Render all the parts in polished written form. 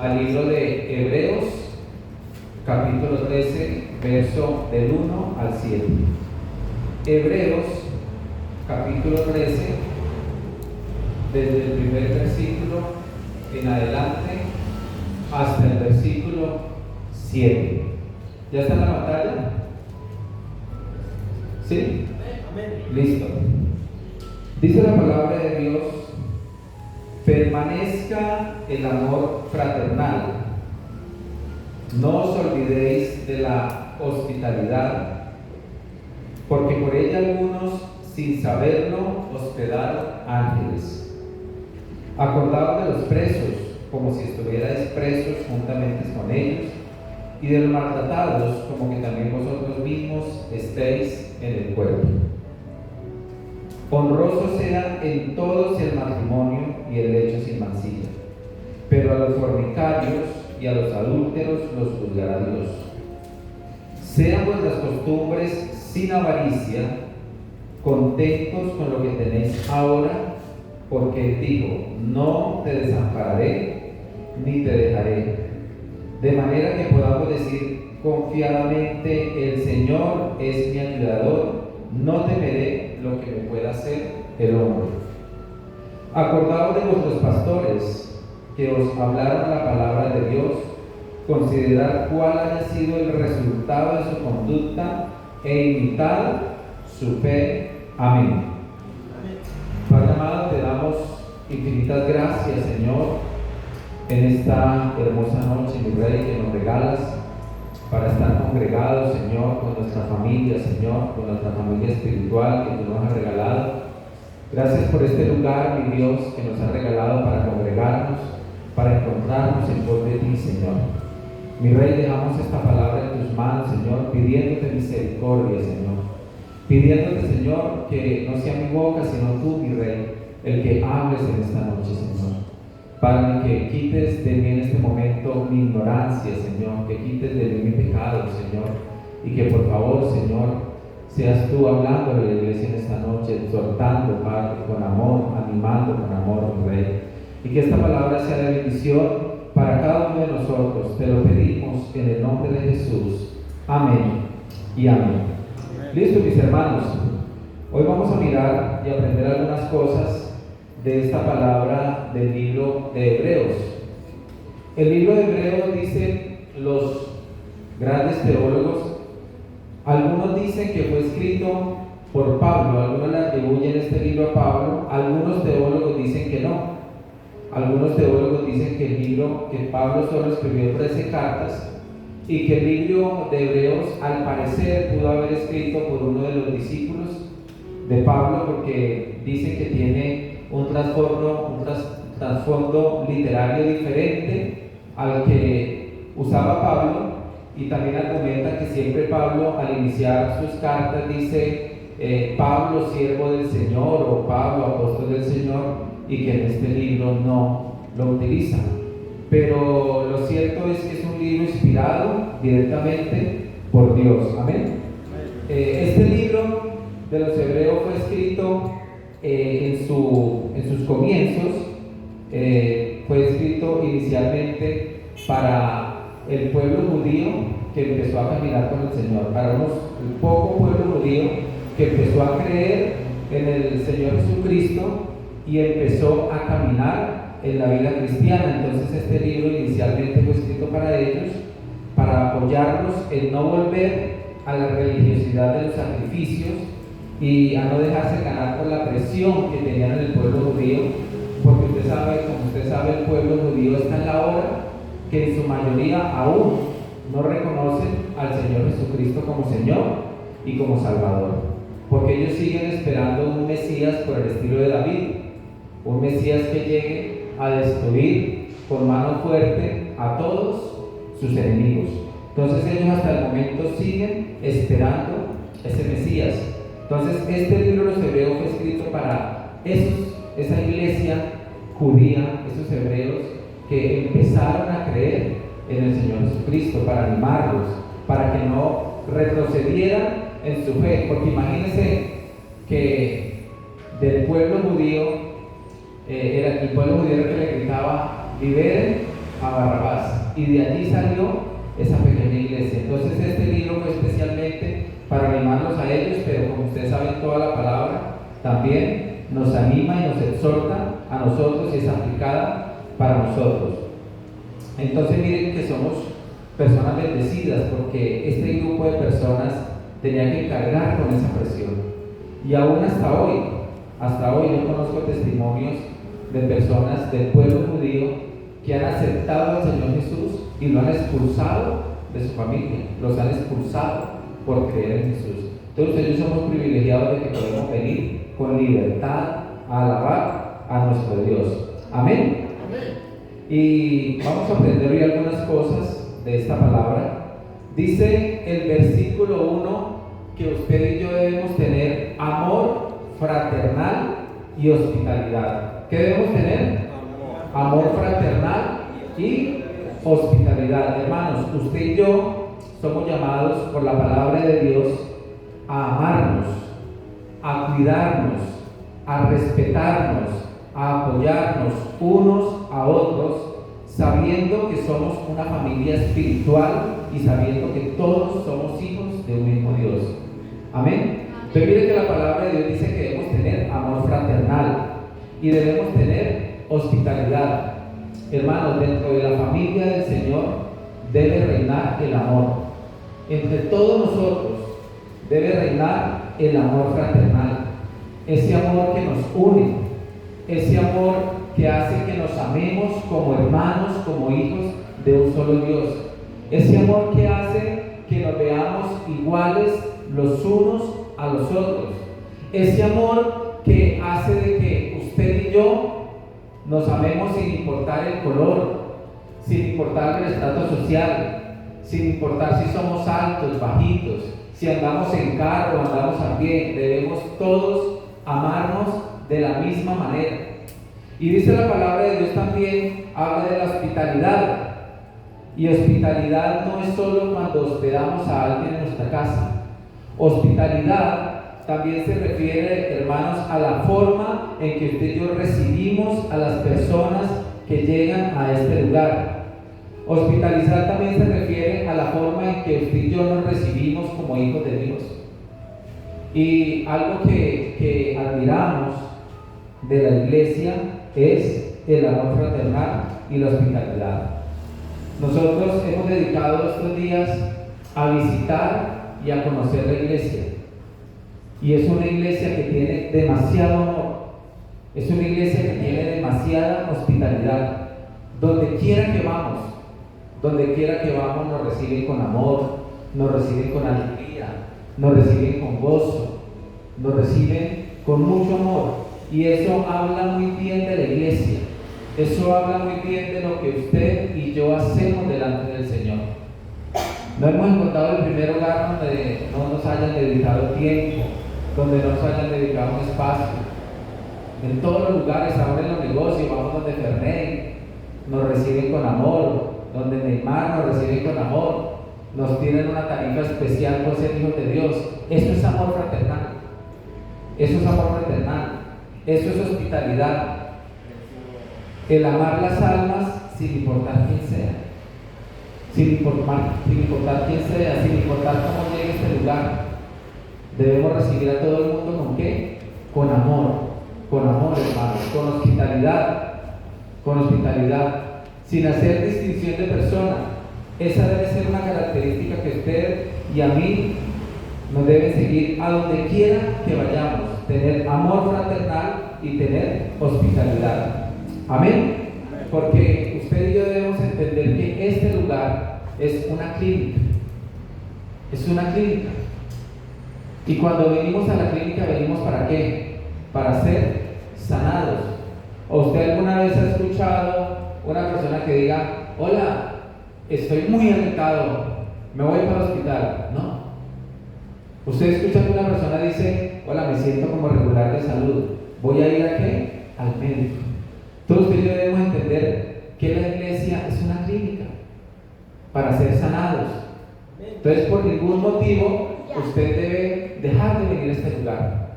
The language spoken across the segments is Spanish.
al libro de Hebreos, capítulo 13, verso del 1 al 7. Hebreos, capítulo 13, desde el primer versículo en adelante hasta el versículo 7. ¿Ya está en la pantalla? ¿Sí? Listo. Dice la palabra de Dios: permanezca el amor fraternal. No os olvidéis de la hospitalidad, porque por ella algunos, sin saberlo, hospedaron ángeles. Acordaos de los presos, como si estuvierais presos juntamente con ellos, y de los maltratados, como que también vosotros mismos estéis en el cuerpo. Honroso sea en todos el matrimonio y el lecho sin mancilla, pero a los fornicarios y a los adúlteros los juzgará Dios. Sean vuestras costumbres sin avaricia, contentos con lo que tenéis ahora, porque digo, no te desampararé ni te dejaré. De manera que podamos decir confiadamente: el Señor es mi ayudador, no temeré lo que me pueda hacer el hombre. Acordaos de vuestros pastores, que os hablaron la palabra de Dios. Considerad cuál haya sido el resultado de su conducta e imitad su fe. Amén. Padre amado, te damos infinitas gracias, Señor, en esta hermosa noche, mi Rey, que nos regalas para estar congregados, Señor, con nuestra familia, Señor, con nuestra familia espiritual que tú nos has regalado. Gracias por este lugar, mi Dios, que nos has regalado para congregarnos, para encontrarnos en pos de ti, Señor. Mi Rey, dejamos esta palabra en tus manos, Señor, pidiéndote misericordia, Señor. Pidiéndote, Señor, que no sea mi boca, sino tú, mi Rey, el que hables en esta noche, Señor. Padre, que quites de mí en este momento mi ignorancia, Señor, que quites de mí mi pecado, Señor, y que por favor, Señor, seas tú hablando de la iglesia en esta noche, exhortando, Padre, con amor, animando con amor, mi Rey, y que esta palabra sea de bendición para cada uno de nosotros. Te lo pedimos en el nombre de Jesús. Amén y amén. Listo, mis hermanos, hoy vamos a mirar y aprender algunas cosas de esta palabra del libro de Hebreos. El libro de Hebreos, dicen los grandes teólogos, algunos dicen que fue escrito por Pablo, algunos le atribuyen este libro a Pablo, algunos teólogos dicen que no. Algunos teólogos dicen que el libro, que Pablo solo escribió 13 cartas, y que el libro de Hebreos al parecer pudo haber escrito por uno de los discípulos de Pablo, porque dicen que tiene un trasfondo literario diferente al que usaba Pablo, y también argumenta que siempre Pablo al iniciar sus cartas dice Pablo, siervo del Señor, o Pablo, apóstol del Señor, y que en este libro no lo utiliza. Pero lo cierto es que es un libro inspirado directamente por Dios. Amén. Este libro de los Hebreos fue escrito en sus comienzos, fue escrito inicialmente para el pueblo judío que empezó a caminar con el Señor, para un poco pueblo judío que empezó a creer en el Señor Jesucristo y empezó a caminar en la vida cristiana. Entonces este libro inicialmente fue escrito para ellos, para apoyarlos en no volver a la religiosidad de los sacrificios y a no dejarse ganar por la presión que tenían en el pueblo judío, porque usted sabe, como usted sabe, el pueblo judío está en la hora que en su mayoría aún no reconocen al Señor Jesucristo como Señor y como Salvador, porque ellos siguen esperando un Mesías por el estilo de David, un Mesías que llegue a destruir con mano fuerte a todos sus enemigos. Entonces ellos hasta el momento siguen esperando ese Mesías. Entonces este libro de los Hebreos fue escrito para esa iglesia judía, esos hebreos que empezaron a creer en el Señor Jesucristo, para animarlos, para que no retrocedieran en su fe. Porque imagínense que del pueblo judío, el pueblo judío que le gritaba: liberen a Barrabás. y de allí salió esa pequeña iglesia. Entonces este libro fue especialmente para animarlos a ellos, pero como ustedes saben, toda la palabra también nos anima y nos exhorta a nosotros y es aplicada para nosotros. Entonces miren que somos personas bendecidas, porque este grupo de personas tenía que cargar con esa presión. Y aún hasta hoy yo conozco testimonios de personas del pueblo judío que han aceptado al Señor Jesús y lo han expulsado de su familia, los han expulsado por creer en Jesús. Entonces ellos somos privilegiados de que podemos venir con libertad a alabar a nuestro Dios. Amén. Y vamos a aprender hoy algunas cosas de esta palabra. Dice el versículo 1 que usted y yo debemos tener amor fraternal y hospitalidad. ¿Qué debemos tener? Amor fraternal y hospitalidad. Hermanos, usted y yo somos llamados por la palabra de Dios a amarnos, a cuidarnos, a respetarnos, a apoyarnos unos a otros, sabiendo que somos una familia espiritual y sabiendo que todos somos hijos de un mismo Dios. Amén. Entonces mire que la palabra de Dios dice que debemos tener amor fraternal y debemos tener hospitalidad. Hermanos, dentro de la familia del Señor debe reinar el amor. Entre todos nosotros debe reinar el amor fraternal, ese amor que nos une, ese amor que hace que nos amemos como hermanos, como hijos de un solo Dios, ese amor que hace que nos veamos iguales los unos a los otros, ese amor que hace de que usted y yo nos amemos sin importar el color, sin importar el estatus social, sin importar si somos altos, bajitos, si andamos en carro, andamos a pie. Debemos todos amarnos de la misma manera. Y dice la palabra de Dios también, habla de la hospitalidad. Y hospitalidad no es solo cuando hospedamos a alguien en nuestra casa. Hospitalidad también se refiere, hermanos, a la forma en que usted y yo recibimos a las personas que llegan a este lugar. Hospitalizar también se refiere a la forma en que usted y yo nos recibimos como hijos de Dios. Y algo que admiramos de la iglesia es el amor fraternal y la hospitalidad. Nosotros hemos dedicado estos días a visitar y a conocer la iglesia. Y es una iglesia que tiene demasiado amor. Es una iglesia que tiene demasiada hospitalidad. Donde quiera que vamos nos reciben con amor, nos reciben con alegría, nos reciben con gozo, nos reciben con mucho amor. Y eso habla muy bien de la iglesia. Eso habla muy bien de lo que usted y yo hacemos delante del Señor. No hemos encontrado el primer hogar donde no nos hayan dedicado tiempo, donde no nos hayan dedicado un espacio. En todos los lugares, ahora en los negocios, vamos donde Fernet, nos reciben con amor, donde Neymar nos reciben con amor, nos tienen una tarifa especial por ser hijos de Dios. Eso es amor fraternal. Eso es amor fraternal. Eso es hospitalidad. El amar las almas sin importar quién sea. Sin importar quién sea, sin importar cómo llegue a este lugar. Debemos recibir a todo el mundo ¿con qué? Con amor, hermanos, con hospitalidad, sin hacer distinción de persona. Esa debe ser una característica que usted y a mí nos debe seguir a donde quiera que vayamos, tener amor fraternal y tener hospitalidad. Amén. Porque usted y yo debemos entender que este lugar es una clínica. Es una clínica. Y cuando venimos a la clínica, ¿venimos para qué? Para ser sanados. ¿O usted alguna vez ha escuchado una persona que diga: hola, estoy muy irritado, me voy para el hospital? No. Usted escucha que una persona dice: hola, me siento como regular de salud, ¿voy a ir a qué? Al médico. Entonces usted y yo debemos entender que la iglesia es una clínica para ser sanados. Entonces, por ningún motivo usted debe dejar de venir a este lugar,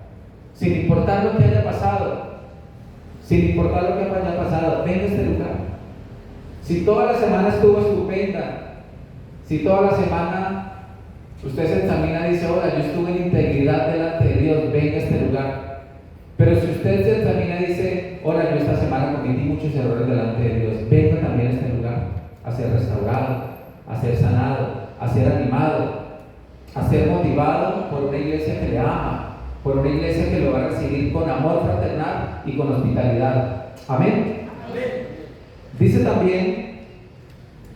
sin importar lo que haya pasado. Sin importar lo que haya pasado, venga a este lugar. Si toda la semana estuvo estupenda, si toda la semana usted se examina y dice, ahora yo estuve en integridad delante de Dios, venga a este lugar. Pero si usted se examina y dice, hola, yo esta semana cometí muchos errores delante de Dios, venga también a este lugar, a ser restaurado, a ser sanado, a ser animado, a ser motivado por una iglesia que le ama, por una iglesia que lo va a recibir con amor fraternal y con hospitalidad. Amén. Dice también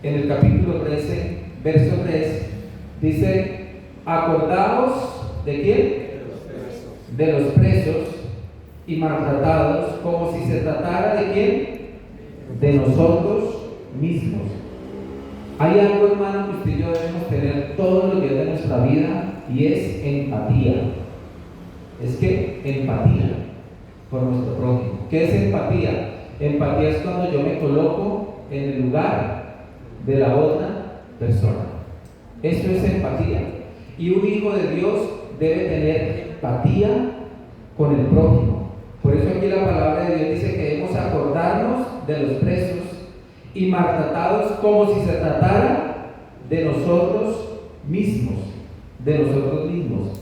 en el capítulo 13, verso 3, dice, acordaos ¿de quién? De los presos y maltratados, como si se tratara de quién? De nosotros mismos. Hay algo, hermano, que usted y yo debemos tener todos los días de nuestra vida, y es empatía. Es que empatía por nuestro prójimo. ¿Qué es empatía? Empatía es cuando yo me coloco en el lugar de la otra persona. Eso es empatía. Y un hijo de Dios debe tener empatía con el prójimo. Por eso aquí la palabra de Dios dice que debemos acordarnos de los presos y maltratados como si se tratara de nosotros mismos. De nosotros mismos.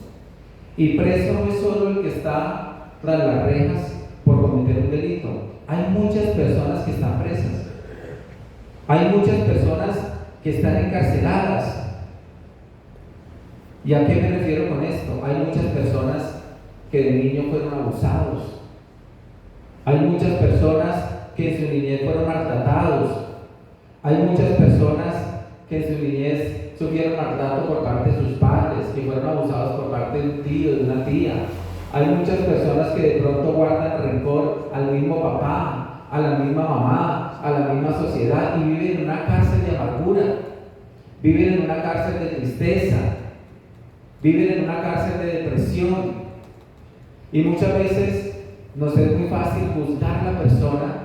Y preso no es solo el que está tras las rejas por cometer un delito. Hay muchas personas que están presas. Hay muchas personas que están encarceladas. ¿Y a qué me refiero con esto? Hay muchas personas que de niño fueron abusados. Hay muchas personas que en su niñez fueron maltratados. Hay muchas personas que en su niñez sufrieron maltrato por parte de sus padres, que fueron abusados por parte de un tío, de una tía. Hay muchas personas que de pronto guardan rencor al mismo papá, a la misma mamá, a la misma sociedad, y viven en una cárcel de amargura, viven en una cárcel de tristeza, viven en una cárcel de depresión. Y muchas veces nos es muy fácil juzgar a la persona,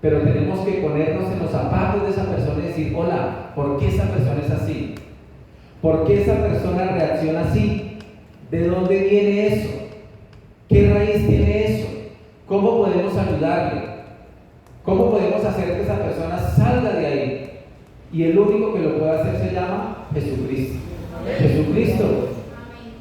pero tenemos que ponernos en los zapatos de esa persona y decir, hola, ¿por qué esa persona es así? ¿Por qué esa persona reacciona así? ¿De dónde viene eso? ¿Qué raíz tiene eso? ¿Cómo podemos ayudarle? ¿Cómo podemos hacer que esa persona salga de ahí? Y el único que lo puede hacer se llama Jesucristo. Jesucristo.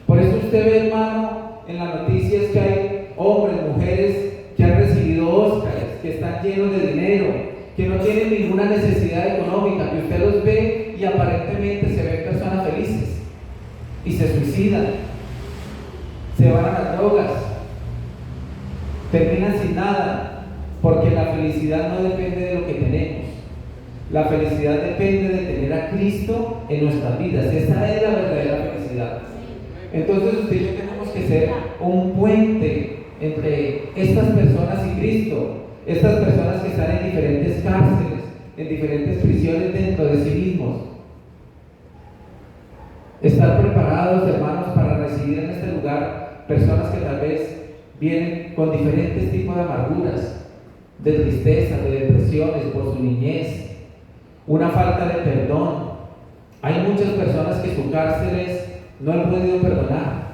Por eso usted ve, hermano, en las noticias que hay hombres, mujeres que han recibido Óscares, que están llenos de dinero, que no tienen ninguna necesidad económica, que usted los ve y aparentemente se ven personas felices y se suicidan, se van a las drogas, terminan sin nada, porque la felicidad no depende de lo que tenemos. La felicidad depende de tener a Cristo en nuestras vidas. Esa es la verdadera felicidad. Entonces usted y yo tenemos que ser un puente entre estas personas y Cristo. Estas personas que están en diferentes cárceles, en diferentes prisiones dentro de sí mismos. Estar preparados, hermanos, para recibir en este lugar personas que tal vez vienen con diferentes tipos de amarguras, de tristeza, de depresiones por su niñez, una falta de perdón. Hay muchas personas que sus cárceles no han podido perdonar.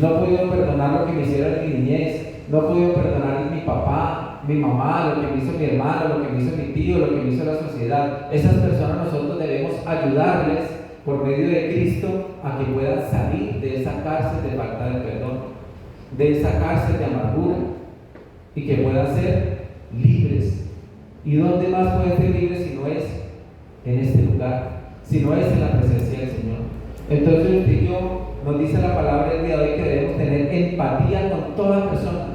No he podido perdonar lo que me hicieron en mi niñez. No he podido perdonar a mi papá, mi mamá, lo que me hizo mi hermano, lo que me hizo mi tío, lo que me hizo la sociedad. Esas personas nosotros debemos ayudarles por medio de Cristo a que puedan salir de esa cárcel de falta de perdón, de esa cárcel de amargura, y que puedan ser libres. ¿Y dónde más pueden ser libres si no es en este lugar? Si no es en la presencia del Señor. Entonces usted y yo, nos dice la palabra el día de hoy que debemos tener empatía con toda persona.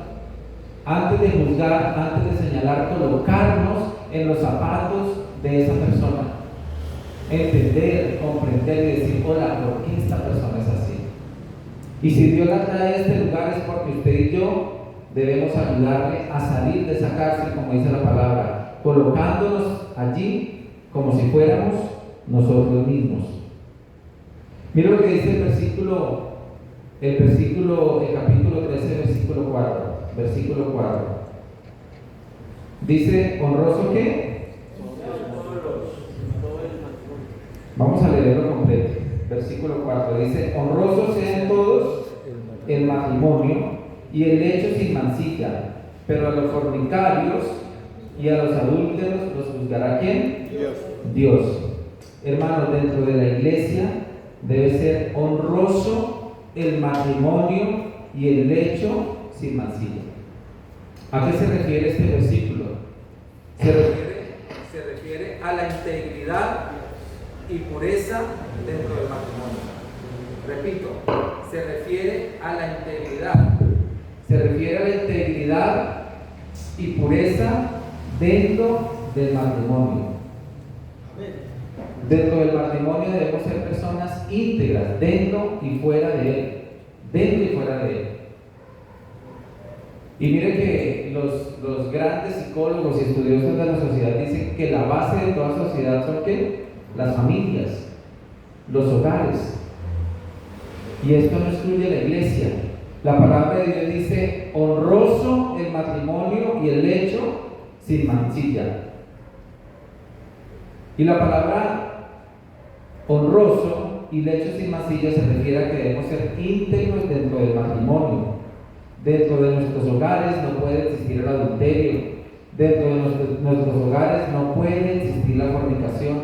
Antes de juzgar, antes de señalar, colocarnos en los zapatos de esa persona. Entender, comprender y decir, hola, ¿por qué esta persona es así? Y si Dios la trae a este lugar es porque usted y yo debemos ayudarle a salir de esa cárcel, como dice la palabra, colocándonos allí como si fuéramos nosotros mismos. Mira lo que dice el capítulo 13, versículo 4. Dice, ¿honroso qué? Vamos a leerlo completo. Versículo 4 dice, honrosos sean todos el matrimonio y el lecho sin mancilla, pero a los fornicarios y a los adúlteros los juzgará ¿quién? Dios. Dios. Hermanos, dentro de la iglesia debe ser honroso el matrimonio y el lecho sin mancilla. ¿A qué se refiere este versículo? Se refiere a la integridad y pureza dentro del matrimonio. Repito, se refiere a la integridad. Se refiere a la integridad y pureza dentro del matrimonio. Dentro del matrimonio debemos ser personas íntegras, dentro y fuera de él. Dentro y fuera de él. Y mire que los grandes psicólogos y estudiosos de la sociedad dicen que la base de toda sociedad son ¿qué? Las familias, los hogares. Y esto no excluye la iglesia. La palabra de Dios dice: honroso el matrimonio y el lecho sin mancilla. Y la palabra honroso y lecho sin mancilla se refiere a que debemos ser íntegros dentro del matrimonio. Dentro de nuestros hogares no puede existir el adulterio. Dentro de nuestros hogares no puede existir la fornicación.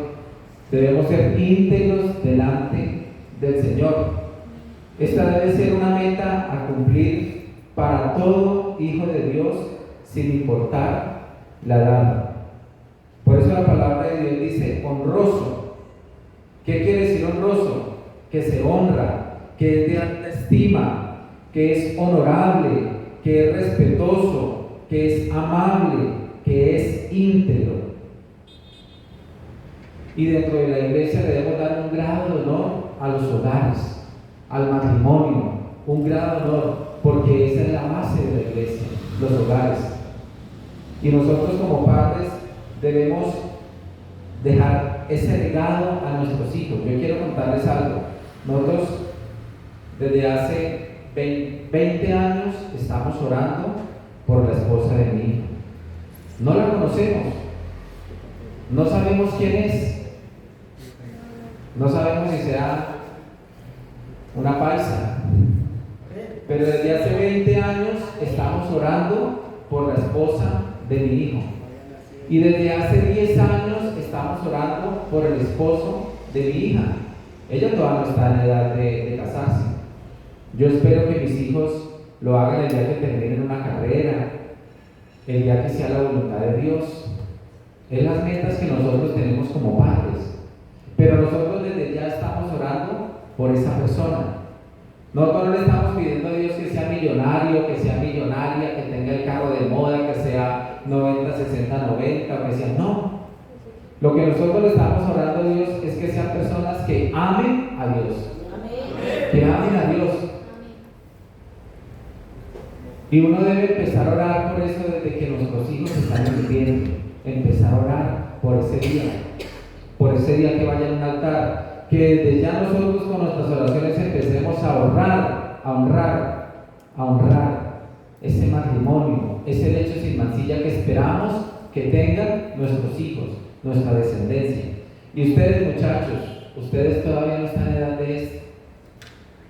Debemos ser íntegros delante del Señor. Esta debe ser una meta a cumplir para todo hijo de Dios, sin importar la edad. Por eso la palabra de Dios dice honroso. ¿Qué quiere decir honroso? Que se honra, que es de alta estima, que es honorable, que es respetuoso, que es amable, que es íntegro. Y dentro de la iglesia debemos dar un grado de honor a los hogares, al matrimonio, un grado de honor, porque esa es la base de la iglesia, los hogares. Y nosotros como padres debemos dejar ese legado a nuestros hijos. Yo quiero contarles algo. Nosotros desde hace 20 años estamos orando por la esposa de mi hijo. No la conocemos, no sabemos quién es, no sabemos si será una paisa, pero desde hace 20 años estamos orando por la esposa de mi hijo, y desde hace 10 años estamos orando por el esposo de mi hija. Ella todavía no está en edad de casarse. Yo espero que mis hijos lo hagan el día que terminen una carrera, el día que sea la voluntad de Dios. Es las metas que nosotros tenemos como padres, pero nosotros desde ya estamos orando por esa persona. Nosotros no le estamos pidiendo a Dios que sea millonario, que sea millonaria, que tenga el carro de moda, que sea 90, 60, 90, o que sea, no. Lo que nosotros le estamos orando a Dios es que sean personas que amen a Dios. Amén. Que amen a Dios. Amén. Y uno debe empezar a orar por eso desde que nuestros hijos están viviendo. Empezar a orar por ese día que vaya a un altar. Que desde ya nosotros con nuestras oraciones empecemos a honrar ese matrimonio, ese lecho sin mancilla que esperamos que tengan nuestros hijos, nuestra descendencia. Y ustedes, muchachos, ustedes todavía no están en edad de esto.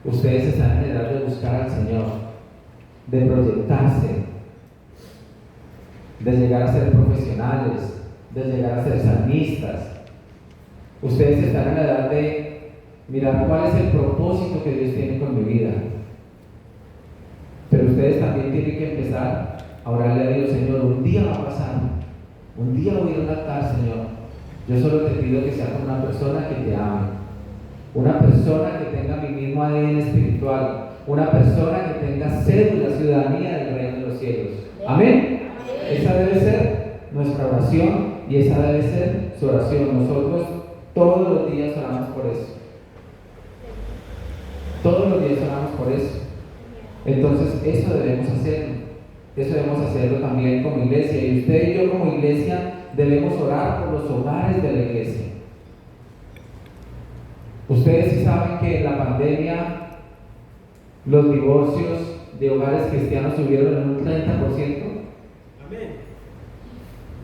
Ustedes están en edad de buscar al Señor, de proyectarse, de llegar a ser profesionales, de llegar a ser salmistas. Ustedes están en la edad de mirar cuál es el propósito que Dios tiene con mi vida. Pero ustedes también tienen que empezar a orarle a Dios: Señor, un día va a pasar, un día voy a ir a un altar, Señor. Yo solo te pido que seas una persona que te ame, una persona que tenga mi mismo ADN espiritual, una persona que tenga cédula, ciudadanía del reino de los cielos. Amén. Esa debe ser nuestra oración y esa debe ser su oración. Nosotros todos los días oramos por eso. Todos los días oramos por eso. Entonces eso debemos hacerlo. Eso debemos hacerlo también como iglesia. Y usted y yo como iglesia debemos orar por los hogares de la iglesia. Ustedes sí saben que en la pandemia los divorcios de hogares cristianos subieron en un 30%. Amén.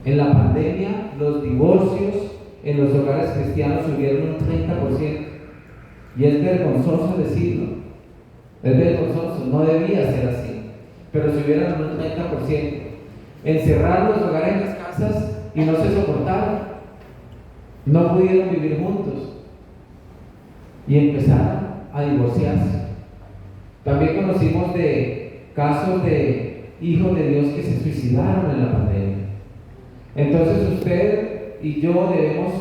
En la pandemia los divorcios en los hogares cristianos subieron un 30%. Y es vergonzoso decirlo. Es vergonzoso, no debía ser así. Pero subieron en un 30%. Encerrar los hogares en las casas Kansas y no se soportaron, no pudieron vivir juntos y empezaron a divorciarse. También conocimos de casos de hijos de Dios que se suicidaron en la pandemia. Entonces usted y yo debemos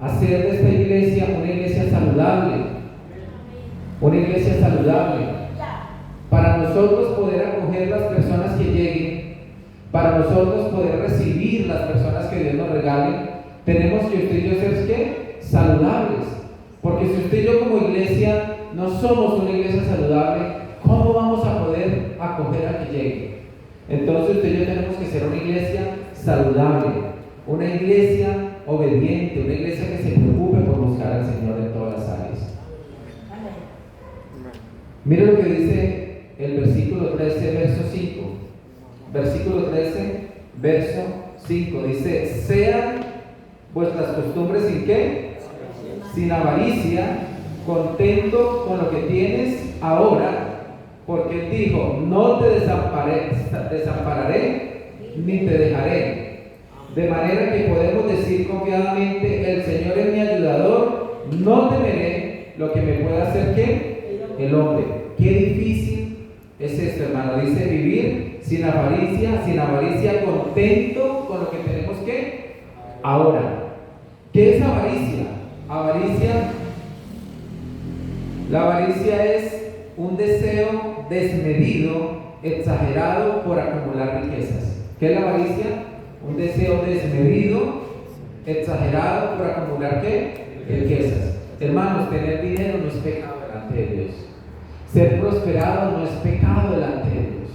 hacer de esta iglesia una iglesia saludable, una iglesia saludable, para nosotros poder acoger las personas que lleguen, para nosotros poder recibir las personas que Dios nos regale. Tenemos que usted y yo ser ¿qué? Saludables, porque si usted y yo como iglesia no somos una iglesia saludable, ¿cómo vamos a poder acoger a que llegue? Entonces usted y yo tenemos que ser una iglesia saludable, una iglesia obediente, una iglesia que se preocupe por buscar al Señor en todas las áreas. Mire lo que dice el versículo 13, verso 5. Versículo 13, verso 5. Dice: sean vuestras costumbres sin qué, sin avaricia, contento con lo que tienes ahora, porque Él dijo: no te desampararé ni te dejaré. De manera que podemos decir confiadamente: el Señor es mi ayudador, no temeré lo que me pueda hacer ¿qué? El hombre. Qué difícil es esto, hermano. Dice: vivir sin avaricia, contento con lo que tenemos ¿qué? Ahora. ¿Qué es avaricia? La avaricia es un deseo desmedido, exagerado por acumular riquezas. ¿Qué es la avaricia? Un deseo desmedido, exagerado por acumular ¿qué? Riquezas. Hermanos, tener dinero no es pecado delante de Dios. Ser prosperado no es pecado delante de Dios.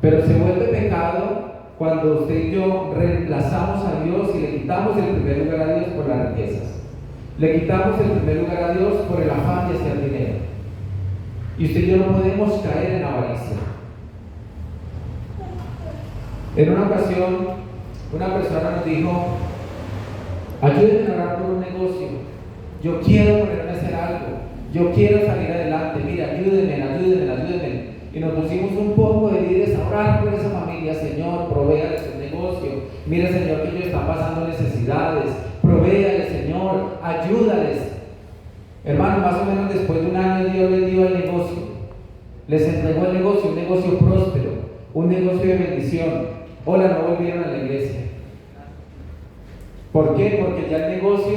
Pero se vuelve pecado cuando usted y yo reemplazamos a Dios y le quitamos el primer lugar a Dios por las riquezas. Le quitamos el primer lugar a Dios por el afán de hacer dinero. Y usted y yo no podemos caer en avaricia. En una ocasión, una persona nos dijo: ayúdenme a orar por un negocio. Yo quiero ponerme a hacer algo. Yo quiero salir adelante. Mire, ayúdenme. Y nos pusimos un poco de líderes a orar por esa familia. Señor, provéales un negocio. Mire, Señor, que ellos están pasando necesidades. Provéales, Señor, ayúdales. Hermano, más o menos después de un año Dios les dio el negocio. Les entregó el negocio, un negocio próspero, un negocio de bendición. Hola, no volvieron a la iglesia. ¿Por qué? Porque ya el negocio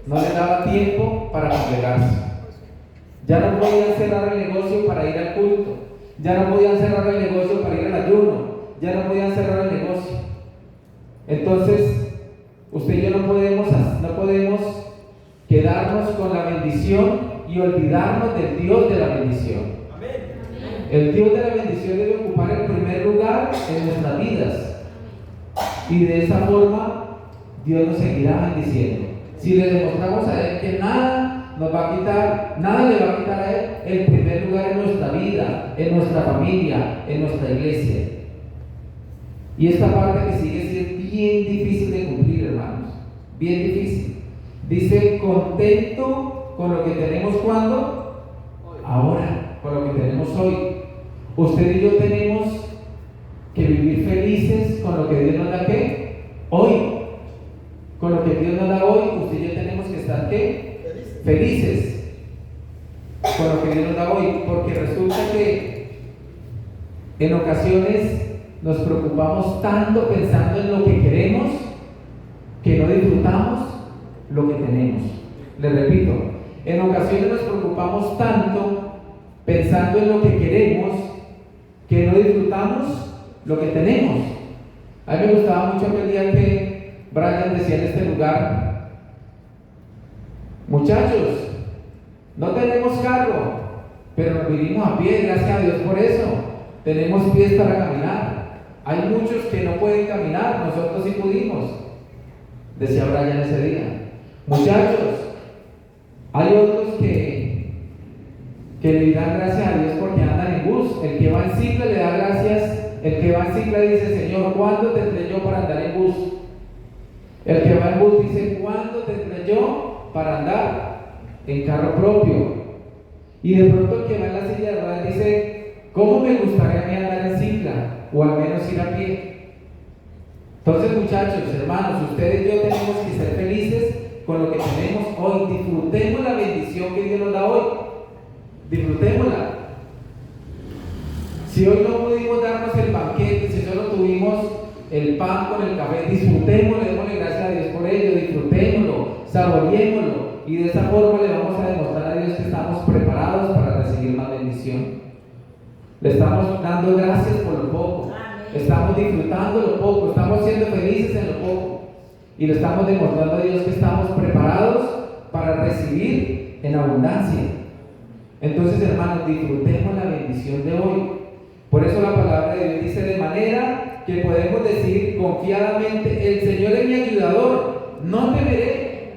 no les daba tiempo para congregarse. Ya no podían cerrar el negocio para ir al culto. Ya no podían cerrar el negocio para ir al ayuno. Ya no podían cerrar el negocio. Entonces, usted y yo no podemos quedarnos con la bendición y olvidarnos del Dios de la bendición. El Dios de la bendición debe ocupar el primer lugar en nuestras vidas. Y de esa forma, Dios nos seguirá bendiciendo. Si le demostramos a Él que nada le va a quitar a Él el primer lugar en nuestra vida, en nuestra familia, en nuestra iglesia. Y esta parte que sigue siendo bien difícil de cumplir, hermanos. Bien difícil. Dice: contento con lo que tenemos ¿cuándo? Ahora, con lo que tenemos hoy. Usted y yo tenemos que vivir felices con lo que Dios nos da ¿qué? Hoy. Con lo que Dios nos da hoy, usted y yo tenemos que estar ¿qué? Felices con lo que Dios nos da hoy, porque resulta que en ocasiones nos preocupamos tanto pensando en lo que queremos que no disfrutamos lo que tenemos. Les repito, en ocasiones nos preocupamos tanto pensando en lo que queremos que no disfrutamos lo que tenemos. A mí me gustaba mucho aquel día que Brian decía en este lugar: muchachos, no tenemos carro, pero nos vinimos a pie, gracias a Dios por eso. Tenemos pies para caminar. Hay muchos que no pueden caminar, nosotros sí pudimos, decía Brian ese día. Muchachos, hay otros que le dan gracias a Dios porque andan en bus. El que va en cicla le da gracias. El que va en cicla dice: Señor, ¿cuándo tendré yo para andar en bus? El que va en bus dice: ¿cuándo tendré yo para andar en carro propio? Y de pronto el que va en la silla de ruedas dice: ¿cómo me gustaría a mí andar en cicla? O al menos ir a pie. Entonces, muchachos, hermanos, ustedes y yo tenemos que ser felices con lo que tenemos hoy. Disfrutemos la bendición que Dios nos da hoy. Disfrutémosla. Si hoy no pudimos darnos el banquete, si solo tuvimos el pan con el café, disfrutémoslo, démosle gracias a Dios por ello, disfrutémoslo, saboreémoslo, y de esa forma le vamos a demostrar a Dios que estamos preparados para recibir más bendición. Le estamos dando gracias por lo poco, estamos disfrutando lo poco, estamos siendo felices en lo poco, y le estamos demostrando a Dios que estamos preparados para recibir en abundancia. Entonces, hermanos, disfrutemos la bendición de hoy. Por eso la palabra de Dios dice: de manera que podemos decir confiadamente, el Señor es mi ayudador, no temeré.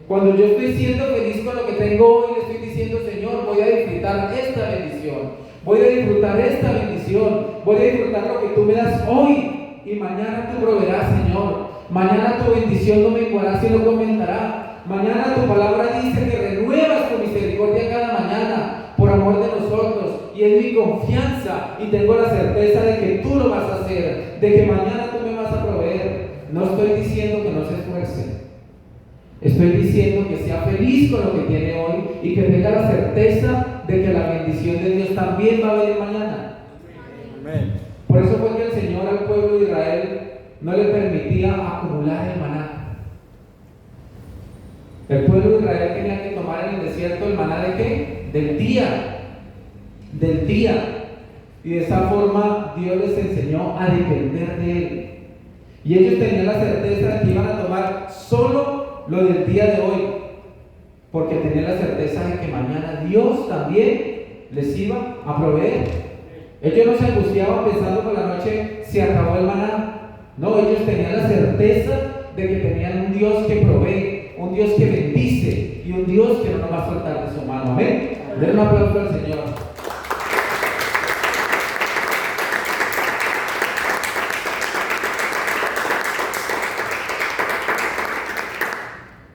Cuando yo estoy siendo feliz con lo que tengo hoy, le estoy diciendo: Señor, voy a disfrutar esta bendición, voy a disfrutar esta bendición, voy a disfrutar lo que tú me das hoy, y mañana tú proveerás, Señor. Mañana tu bendición no menguará, sino que aumentará. Mañana tu palabra dice que renuevas tu misericordia cada mañana por amor de nosotros, y es mi confianza, y tengo la certeza de que tú lo vas a hacer, de que mañana tú me vas a proveer. No estoy diciendo que no se esfuerce, estoy diciendo que sea feliz con lo que tiene hoy y que tenga la certeza de que la bendición de Dios también va a venir mañana. Amén. Por eso fue que el Señor al pueblo de Israel no le permitía acumular el maná. El pueblo de Israel tenía que tomar en el desierto el maná ¿de qué? Del día. Y de esa forma Dios les enseñó a depender de Él. Y ellos tenían la certeza de que iban a tomar solo lo del día de hoy, porque tenían la certeza de que mañana Dios también les iba a proveer. Ellos no se angustiaban pensando por la noche se acabó el maná. No, ellos tenían la certeza de que tenían un Dios que provee, un Dios que bendice y un Dios que no nos va a soltar de su mano. Amén. Den un aplauso al Señor.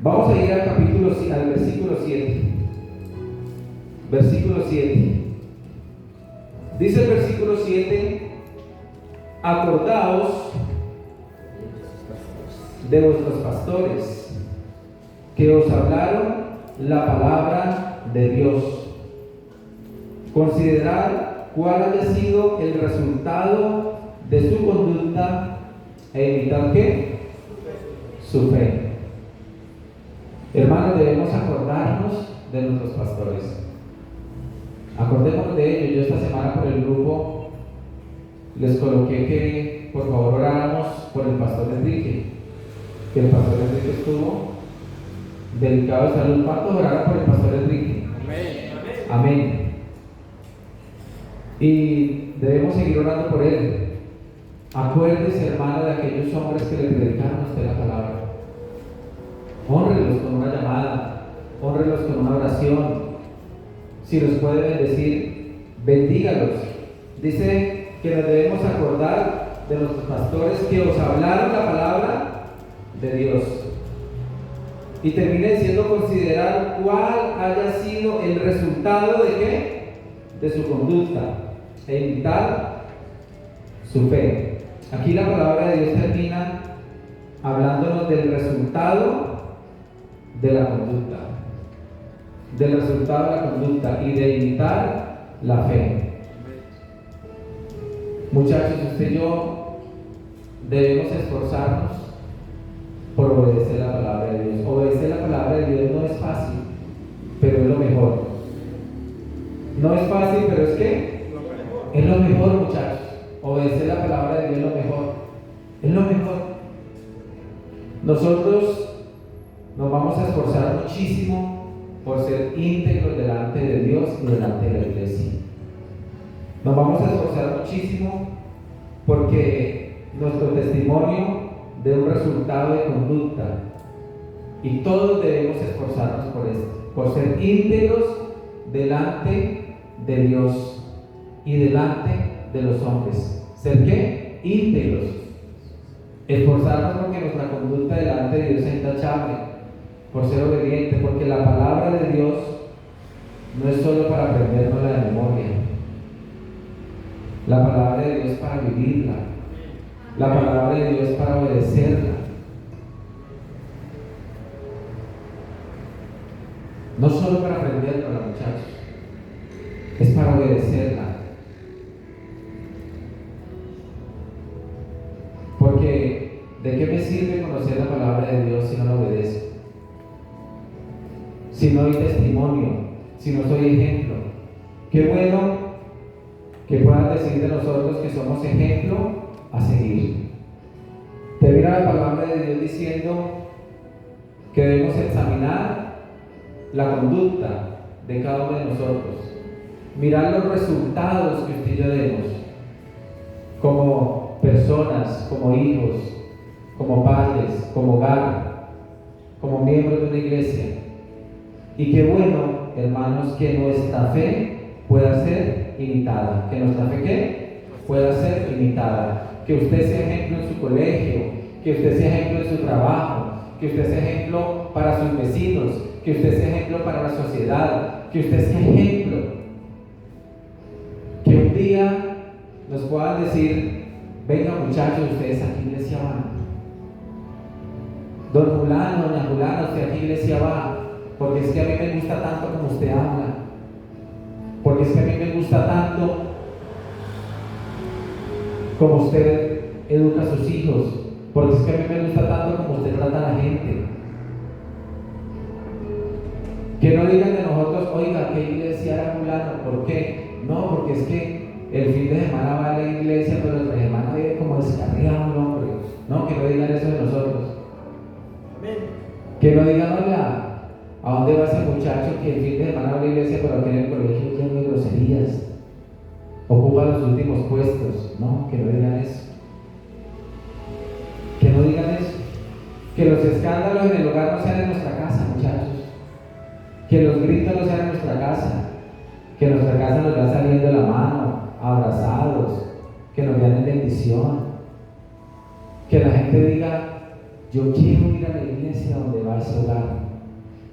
Vamos a ir al versículo 7. Versículo 7. Dice el versículo 7: acordaos de vuestros pastores que os hablaron la palabra de Dios. Considerad cuál haya sido el resultado de su conducta e imitar ¿qué? Su fe. Hermanos, debemos acordarnos de nuestros pastores. Acordémonos de ellos. Yo esta semana por el grupo les coloqué que por favor oráramos por el pastor Enrique, que el pastor Enrique estuvo delicado de salud. ¿Cuántos oraron por el pastor Enrique? Amén. Amén. Y debemos seguir orando por él. Acuérdese, hermano, de aquellos hombres que le predicaron a usted la palabra. Hónrelos con una llamada, hónrelos con una oración. Si los puede bendecir, bendígalos. Dice que nos debemos acordar de nuestros pastores que os hablaron la palabra de Dios. Y termina diciendo: considerar cuál haya sido el resultado de qué, de su conducta, e imitar su fe. Aquí la palabra de Dios termina hablándonos del resultado de la conducta, del resultado de la conducta y de imitar la fe. Muchachos, usted y yo debemos esforzarnos por obedecer la palabra de Dios. Obedecer la palabra de Dios no es fácil, pero es lo mejor. No es fácil, pero es que es lo mejor, muchachos. Obedecer la palabra de Dios es lo mejor. Es lo mejor. Nosotros nos vamos a esforzar muchísimo por ser íntegros delante de Dios y delante de la iglesia. Nos vamos a esforzar muchísimo porque nuestro testimonio dé un resultado de conducta, y todos debemos esforzarnos por esto, por ser íntegros delante de Dios y delante de los hombres. ¿Ser qué? Íntegros. Esforzarnos porque nuestra conducta delante de Dios sea intachable, por ser obediente, porque la palabra de Dios no es solo para aprendernos la memoria. La palabra de Dios es para vivirla. La palabra de Dios es para obedecerla. No solo para aprenderla, muchachos, es para obedecerla. Porque ¿de qué me sirve conocer la palabra de Dios si no la obedezco? Si no doy testimonio, si no soy ejemplo. Qué bueno que puedan decir de nosotros que somos ejemplo a seguir. Termina la palabra de Dios diciendo que debemos examinar la conducta de cada uno de nosotros, mirar los resultados que usted y yo demos como personas, como hijos, como padres, como hogar, como miembros de una iglesia. Y qué bueno, hermanos, que nuestra fe pueda ser imitada. Que nuestra fe, ¿qué? Pueda ser imitada. Que usted sea ejemplo en su colegio, que usted sea ejemplo en su trabajo, que usted sea ejemplo para sus vecinos, que usted sea ejemplo para la sociedad, que usted sea ejemplo. Que un día nos puedan decir: venga, muchachos, ustedes a qué iglesia van. Don fulano, doña fulano, ¿usted a qué iglesia va? Porque es que a mí me gusta tanto como usted habla. Porque es que a mí me gusta tanto como usted educa a sus hijos. Porque es que a mí me gusta tanto como usted trata a la gente. Que no digan de nosotros: oiga, ¿qué iglesia era fulano? ¿Por qué? No, porque es que el fin de semana va a la iglesia, pero la semana viene como descarriado el hombre. No, que no digan eso de nosotros. Amén. Que no digan: oiga, ¿a dónde va ese muchacho que el fin de semana va a la iglesia, pero aquí en el colegio lleno de groserías? Ocupa los últimos puestos. No, que no digan eso. Que no digan eso. Que los escándalos en el hogar no sean en nuestra casa, muchachos. Que los gritos no sean en nuestra casa. Que en nuestra casa nos va saliendo la mano, abrazados, que nos vean en bendición. Que la gente diga: yo quiero ir a la iglesia donde va ese hogar.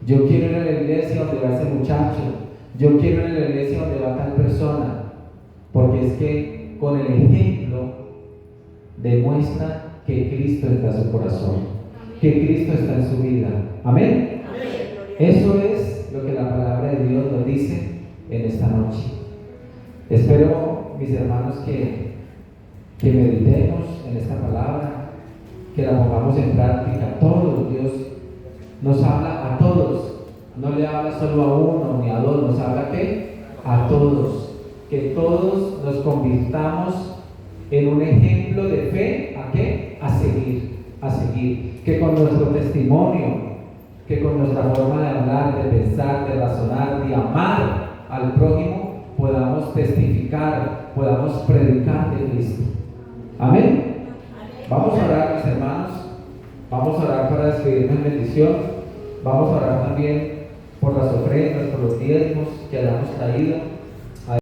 Yo quiero ir a la iglesia donde va ese muchacho. Yo quiero ir a la iglesia donde va tal persona. Porque es que con el ejemplo demuestra que Cristo está en su corazón, que Cristo está en su vida. Amén. Eso es lo que la palabra de Dios nos dice en esta noche. Espero, mis hermanos, que meditemos en esta palabra, que la pongamos en práctica. Todos, Dios nos habla a todos, no le habla solo a uno ni a dos, nos habla ¿qué? A todos. Que todos nos convirtamos en un ejemplo de fe. ¿A qué? A seguir, a seguir. Que con nuestro testimonio, que con nuestra forma de hablar, de pensar, de razonar, de amar al prójimo, podamos testificar, podamos predicar de Cristo. Amén. Vamos a orar, mis hermanos. Vamos a orar para despedirnos en bendición. Vamos a orar también por las ofrendas, por los diezmos que hayamos traído.